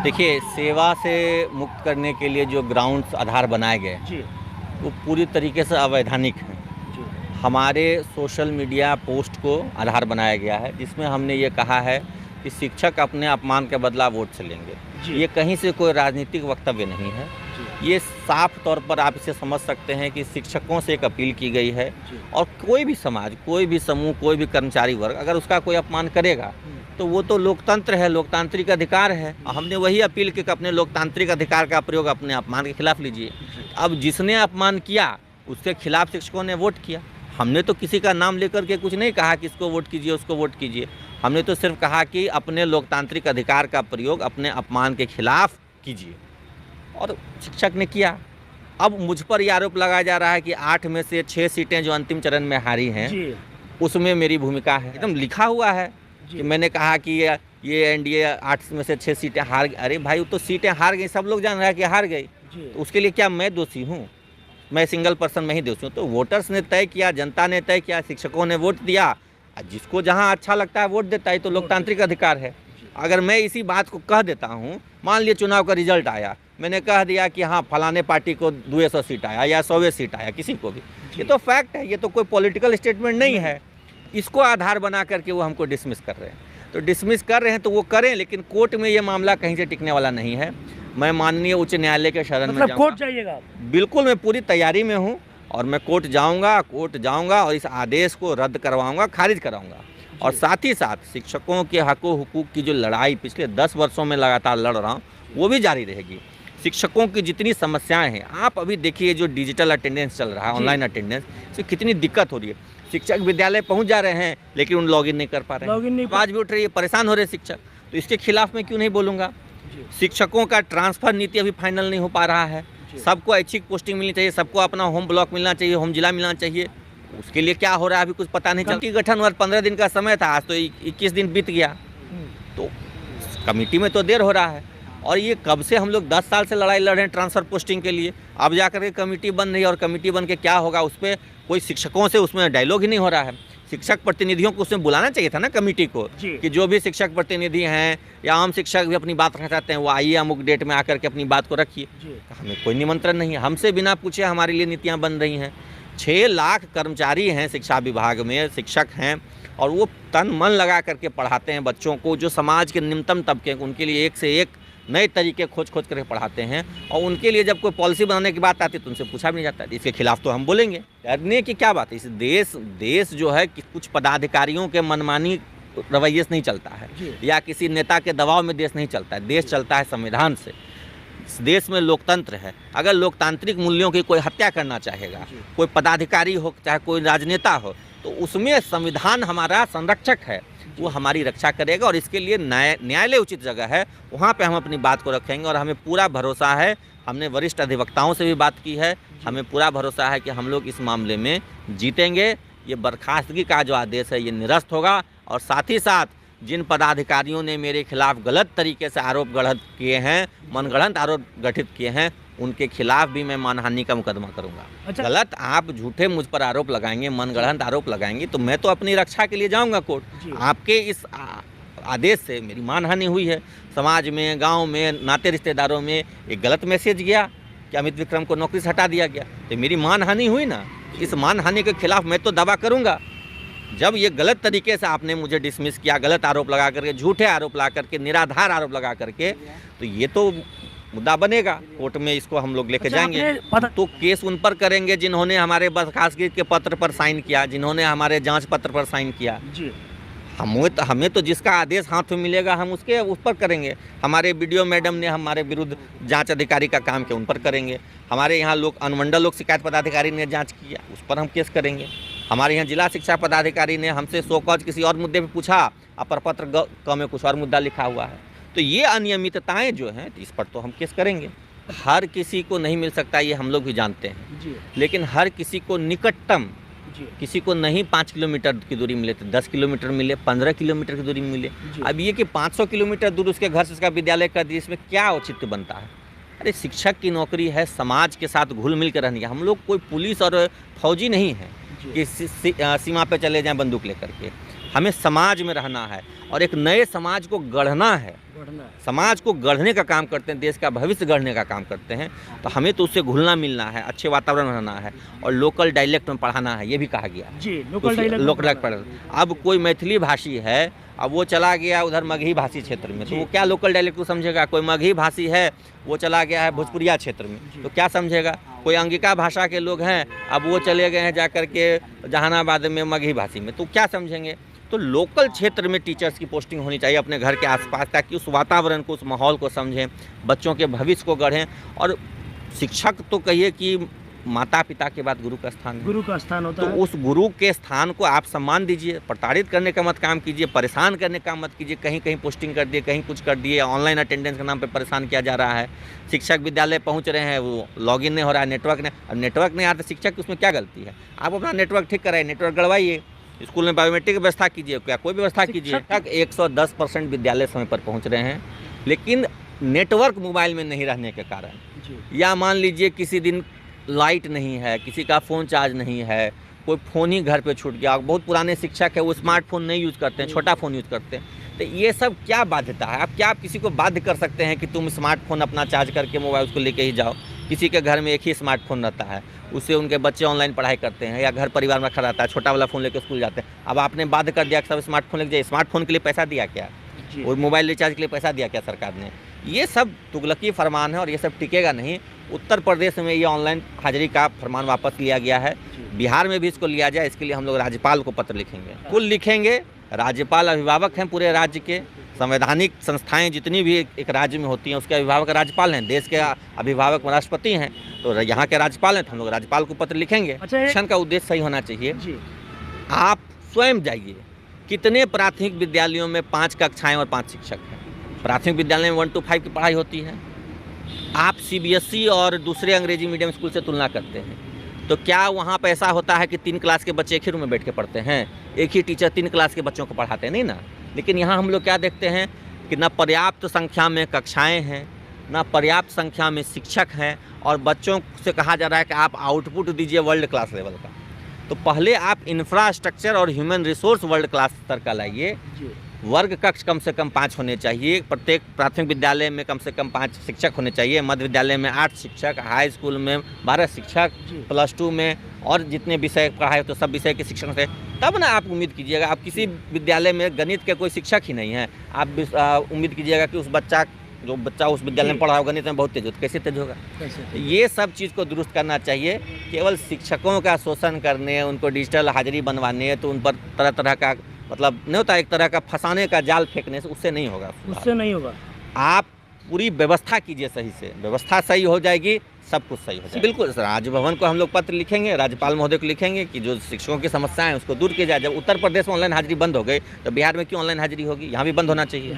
देखिए, सेवा से मुक्त करने के लिए जो ग्राउंड्स आधार बनाए गए जी, वो पूरी तरीके से अवैधानिक हैं। जी, हमारे सोशल मीडिया पोस्ट को आधार बनाया गया है, जिसमें हमने ये कहा है कि शिक्षक अपने अपमान के बदला वोट से लेंगे। जी। ये कहीं से कोई राजनीतिक वक्तव्य नहीं है। जी, ये साफ तौर पर आप इसे समझ सकते हैं कि शिक्षकों से एक अपील की गई है जी। और कोई भी समाज, कोई भी समूह, कोई भी कर्मचारी वर्ग अगर उसका कोई अपमान करेगा तो वो तो लोकतंत्र है, लोकतांत्रिक अधिकार है। हमने वही अपील की कि अपने लोकतांत्रिक अधिकार का प्रयोग अपने अपमान के खिलाफ लीजिए। अब जिसने अपमान किया उसके खिलाफ शिक्षकों ने वोट किया। हमने तो किसी का नाम लेकर के कुछ नहीं कहा कि इसको वोट कीजिए, उसको वोट कीजिए। हमने तो सिर्फ कहा कि अपने लोकतांत्रिक अधिकार का प्रयोग अपने अपमान के खिलाफ कीजिए, और शिक्षक ने किया। अब मुझ पर यह आरोप लगाया जा रहा है कि 8 में से 6 सीटें जो अंतिम चरण में हारी हैं, जी, उसमें मेरी भूमिका है। एकदम लिखा हुआ है जी। कि मैंने कहा कि ये एनडीए 8 में से 6 सीटें हार गई। अरे भाई, वो तो सीटें हार गई, सब लोग जान रहा है कि हार गई। जी, तो उसके लिए क्या मैं दोषी हूँ? मैं सिंगल पर्सन में ही दोषी हूँ? तो वोटर्स ने तय किया, जनता ने तय किया, शिक्षकों ने वोट दिया। जिसको जहाँ अच्छा लगता है वोट देता है, तो लोकतांत्रिक अधिकार है। अगर मैं इसी बात को कह देता हूँ, मान लिया चुनाव का रिजल्ट आया, मैंने कह दिया कि हाँ फलाने पार्टी को 200 सीट आया या 100 सीट आया, किसी को भी, ये तो फैक्ट है, ये तो कोई पॉलिटिकल स्टेटमेंट नहीं है। इसको आधार बना करके वो हमको डिसमिस कर रहे हैं। तो डिसमिस कर रहे हैं तो वो करें, लेकिन कोर्ट में ये मामला कहीं से टिकने वाला नहीं है। मैं माननीय उच्च न्यायालय के शरण में मतलब कोर्ट जाऊंगा। जाइएगा आप? बिल्कुल, मैं पूरी तैयारी में हूँ और मैं कोर्ट जाऊंगा और इस आदेश को रद्द करवाऊंगा, खारिज कराऊंगा। और साथ ही साथ शिक्षकों के हकों हुकूक की जो लड़ाई पिछले 10 वर्षों में लगातार लड़ रहा हूँ, वो भी जारी रहेगी। शिक्षकों की जितनी समस्याएं हैं, आप अभी देखिए जो डिजिटल अटेंडेंस चल रहा है, ऑनलाइन अटेंडेंस, इससे कितनी दिक्कत हो रही है। शिक्षक विद्यालय पहुंच जा रहे हैं लेकिन उन लॉगिन नहीं कर पा रहे हैं। आवाज भी उठ रही है, परेशान हो रहे शिक्षक। तो इसके खिलाफ मैं क्यों नहीं बोलूँगा? शिक्षकों का ट्रांसफर नीति अभी फाइनल नहीं हो पा रहा है। सबको ऐच्छिक पोस्टिंग मिलनी चाहिए, सबको अपना होम ब्लॉक मिलना चाहिए, होम जिला मिलना चाहिए। उसके लिए क्या हो रहा है अभी कुछ पता नहीं चला। कमेटी गठन और 15 दिन का समय था, आज तो 21 दिन बीत गया। तो कमेटी में तो देर हो रहा है, और ये कब से हम लोग 10 साल से लड़ाई लड़ रहे हैं ट्रांसफ़र पोस्टिंग के लिए। अब जाकर के कमेटी बन रही है, और कमेटी बन के क्या होगा उस पर कोई शिक्षकों से उसमें डायलॉग ही नहीं हो रहा है। शिक्षक प्रतिनिधियों को उसमें बुलाना चाहिए था ना कमेटी को, कि जो भी शिक्षक प्रतिनिधि हैं या आम शिक्षक भी अपनी बात रखना चाहते हैं, वो आइए अमुक डेट में आकर के अपनी बात को रखिए। हमें कोई निमंत्रण नहीं है, हमसे बिना पूछे हमारे लिए नीतियाँ बन रही हैं। 6 लाख कर्मचारी हैं शिक्षा विभाग में, शिक्षक हैं, और वो तन मन लगा करके पढ़ाते हैं बच्चों को। जो समाज के निम्नतम तबके, उनके लिए एक से एक नए तरीके खोज करके पढ़ाते हैं, और उनके लिए जब कोई पॉलिसी बनाने की बात आती है तो उनसे पूछा भी नहीं जाता। इसके खिलाफ तो हम बोलेंगे। डरने की क्या बात है? इस देश जो है कि कुछ पदाधिकारियों के मनमानी रवैये से नहीं चलता है, या किसी नेता के दबाव में देश नहीं चलता है। देश चलता है संविधान से। इस देश में लोकतंत्र है। अगर लोकतांत्रिक मूल्यों की कोई हत्या करना चाहेगा, कोई पदाधिकारी हो चाहे कोई राजनेता हो, तो उसमें संविधान हमारा संरक्षक है, वो हमारी रक्षा करेगा। और इसके लिए न्यायालय उचित जगह है, वहाँ पे हम अपनी बात को रखेंगे। और हमें पूरा भरोसा है, हमने वरिष्ठ अधिवक्ताओं से भी बात की है, हमें पूरा भरोसा है कि हम लोग इस मामले में जीतेंगे। ये बर्खास्तगी का जो आदेश है ये निरस्त होगा। और साथ ही साथ जिन पदाधिकारियों ने मेरे खिलाफ गलत तरीके से आरोप गढ़त किए हैं, मनगढ़ंत आरोप गठित किए हैं, उनके खिलाफ भी मैं मानहानि का मुकदमा करूंगा। अच्छा। गलत आप झूठे मुझ पर आरोप लगाएंगे, मनगढ़ंत आरोप लगाएंगे, तो मैं तो अपनी रक्षा के लिए जाऊंगा कोर्ट। आपके इस आदेश से मेरी मानहानि हुई है, समाज में, गांव में, नाते रिश्तेदारों में एक गलत मैसेज गया कि अमित विक्रम को नौकरी से हटा दिया गया, तो मेरी मानहानि हुई ना। इस मानहानि के खिलाफ मैं तो दावा करूंगा। जब ये गलत तरीके से आपने मुझे डिसमिस किया, गलत आरोप लगा करके, झूठे आरोप लगा करके, निराधार आरोप लगा करके, तो ये तो मुद्दा बनेगा कोर्ट में। इसको हम लोग लेके जाएंगे। तो केस उन पर करेंगे जिन्होंने हमारे बर्खास्तगी के पत्र पर साइन किया, जिन्होंने हमारे जांच पत्र पर साइन किया। हमें तो जिसका आदेश हाथ में मिलेगा हम उस पर करेंगे। हमारे वीडियो मैडम ने हमारे विरुद्ध जांच अधिकारी का काम किया, उन पर करेंगे। हमारे यहाँ अनुमंडल लोक शिकायत पदाधिकारी ने जांच किया, उस पर हम केस करेंगे। हमारे यहाँ जिला शिक्षा पदाधिकारी ने हमसे सो कॉज किसी और मुद्दे पे पूछा, अपर पत्र क में कुछ और मुद्दा लिखा हुआ है। तो ये अनियमितताएं जो हैं, इस पर तो हम केस करेंगे। हर किसी को नहीं मिल सकता, ये हम लोग भी जानते हैं, लेकिन हर किसी को निकटतम, किसी को नहीं 5 किलोमीटर की दूरी मिले तो 10 किलोमीटर मिले, 15 किलोमीटर की दूरी मिले। अब ये कि 500 किलोमीटर दूर उसके घर से उसका विद्यालय कर दिए, इसमें क्या औचित्य बनता है? अरे शिक्षक की नौकरी है समाज के साथ घुल मिल कर रहनी है। हम लोग कोई पुलिस और फौजी नहीं है कि सीमा पे चले जाएं बंदूक लेकर के। हमें समाज में रहना है और एक नए समाज को गढ़ना है। समाज को गढ़ने का काम करते हैं, देश का भविष्य गढ़ने का काम करते हैं, तो हमें तो उससे घुलना मिलना है, अच्छे वातावरण रहना है और लोकल डायलेक्ट में पढ़ाना है, ये भी कहा गया जी। लोकल डायलेक्ट पढ़ाना। अब कोई मैथिली भाषी है, अब वो चला गया उधर मगही भाषी क्षेत्र में, तो वो क्या लोकल डायलेक्ट को समझेगा? कोई मगही भाषी है, वो चला गया है भोजपुरिया क्षेत्र में, तो क्या समझेगा? कोई अंगिका भाषा के लोग हैं, अब वो चले गए हैं जाकर के जहानाबाद में मगही भाषी में, तो क्या समझेंगे? तो लोकल क्षेत्र में टीचर्स की पोस्टिंग होनी चाहिए अपने घर के आसपास, ताकि उस वातावरण को, उस माहौल को समझें, बच्चों के भविष्य को गढ़ें। और शिक्षक तो कहिए कि माता पिता के बाद गुरु का स्थान होता है। तो उस गुरु के स्थान को आप सम्मान दीजिए, प्रताड़ित करने का मत काम कीजिए, परेशान करने का मत कीजिए। कहीं कहीं पोस्टिंग कर दिए, कहीं कुछ कर दिए, ऑनलाइन अटेंडेंस के नाम पे परेशान किया जा रहा है। शिक्षक विद्यालय पहुंच रहे हैं, वो लॉगिन नहीं हो रहा है, नेटवर्क नहीं आता, शिक्षक उसमें क्या गलती है? आप अपना नेटवर्क ठीक कराइए, नेटवर्क गड़वाइए, स्कूल में बायोमेट्रिक व्यवस्था कीजिए, क्या कोई व्यवस्था कीजिए। 110% विद्यालय समय पर पहुँच रहे हैं, लेकिन नेटवर्क मोबाइल में नहीं रहने के कारण, या मान लीजिए किसी दिन लाइट नहीं है, किसी का फ़ोन चार्ज नहीं है, कोई फ़ोन ही घर पे छूट गया, बहुत पुराने शिक्षक है वो स्मार्टफोन नहीं यूज़ करते हैं, छोटा फ़ोन यूज़ करते हैं, तो ये सब क्या बाध्यता है? आप किसी को बाध्य कर सकते हैं कि तुम स्मार्टफोन अपना चार्ज करके मोबाइल उसको लेके ही जाओ? किसी के घर में एक ही स्मार्टफोन रहता है, उससे उनके बच्चे ऑनलाइन पढ़ाई करते हैं, या घर परिवार में रखा रहता है, छोटा वाला फ़ोन लेकर स्कूल जाते हैं। अब आपने बाध्य कर दिया कि सब स्मार्टफोन लेके जाइए, स्मार्टफोन के लिए पैसा दिया क्या? और मोबाइल रिचार्ज के लिए पैसा दिया क्या सरकार ने? ये सब तुगलकी फरमान है और ये सब टिकेगा नहीं। उत्तर प्रदेश में ये ऑनलाइन हाजिरी का फरमान वापस लिया गया है, बिहार में भी इसको लिया जाए, इसके लिए हम लोग राज्यपाल को पत्र लिखेंगे। कुल लिखेंगे, राज्यपाल अभिभावक हैं पूरे राज्य के, संवैधानिक संस्थाएं जितनी भी एक राज्य में होती हैं उसके अभिभावक राज्यपाल हैं, देश के अभिभावक राष्ट्रपति हैं, तो यहाँ के राज्यपाल हैं, तो हम लोग राज्यपाल को पत्र लिखेंगे। शिक्षण का उद्देश्य सही होना चाहिए। आप स्वयं जाइए, कितने प्राथमिक विद्यालयों में 5 कक्षाएं और 5 शिक्षक हैं? प्राथमिक विद्यालय में 1 to 5 की पढ़ाई होती है। आप CBSE और दूसरे अंग्रेजी मीडियम स्कूल से तुलना करते हैं, तो क्या वहाँ पर ऐसा होता है कि 3 क्लास के बच्चे एक ही रूम में बैठ के पढ़ते हैं? एक ही टीचर 3 क्लास के बच्चों को पढ़ाते हैं? नहीं ना। लेकिन यहाँ हम लोग क्या देखते हैं कि न पर्याप्त संख्या में कक्षाएँ हैं, न पर्याप्त संख्या में शिक्षक हैं, और बच्चों से कहा जा रहा है कि आप आउटपुट दीजिए वर्ल्ड क्लास लेवल का। तो पहले आप इंफ्रास्ट्रक्चर और ह्यूमन रिसोर्स वर्ल्ड क्लास स्तर का लाइए। वर्ग कक्ष कम से कम 5 होने चाहिए, प्रत्येक प्राथमिक विद्यालय में कम से कम 5 शिक्षक होने चाहिए, मध्य विद्यालय में 8 शिक्षक, हाई स्कूल में 12 शिक्षक, +2 में और जितने विषय पढ़ाए तो सब विषय के शिक्षकों से, तब ना आप उम्मीद कीजिएगा। आप किसी विद्यालय में गणित के कोई शिक्षक ही नहीं है, आप उम्मीद कीजिएगा कि जो बच्चा उस विद्यालय में पढ़ा होगा गणित में बहुत तेज होगा, कैसे तेज होगा? ये सब चीज़ को दुरुस्त करना चाहिए। केवल शिक्षकों का शोषण करने, उनको डिजिटल हाजिरी बनवाने, तो उन पर तरह तरह का मतलब नहीं होता, एक तरह का फंसाने का जाल फेंकने से उससे नहीं होगा। आप पूरी व्यवस्था कीजिए सही से, व्यवस्था सही हो जाएगी, सब कुछ सही हो जाएगा। बिल्कुल, राजभवन को हम लोग पत्र लिखेंगे, राज्यपाल महोदय को लिखेंगे कि जो शिक्षकों की समस्याएं हैं उसको दूर किया जाए। जब उत्तर प्रदेश में ऑनलाइन हाजिरी बंद हो गई, तो बिहार में क्यों ऑनलाइन हाजिरी होगी? यहाँ भी बंद होना चाहिए।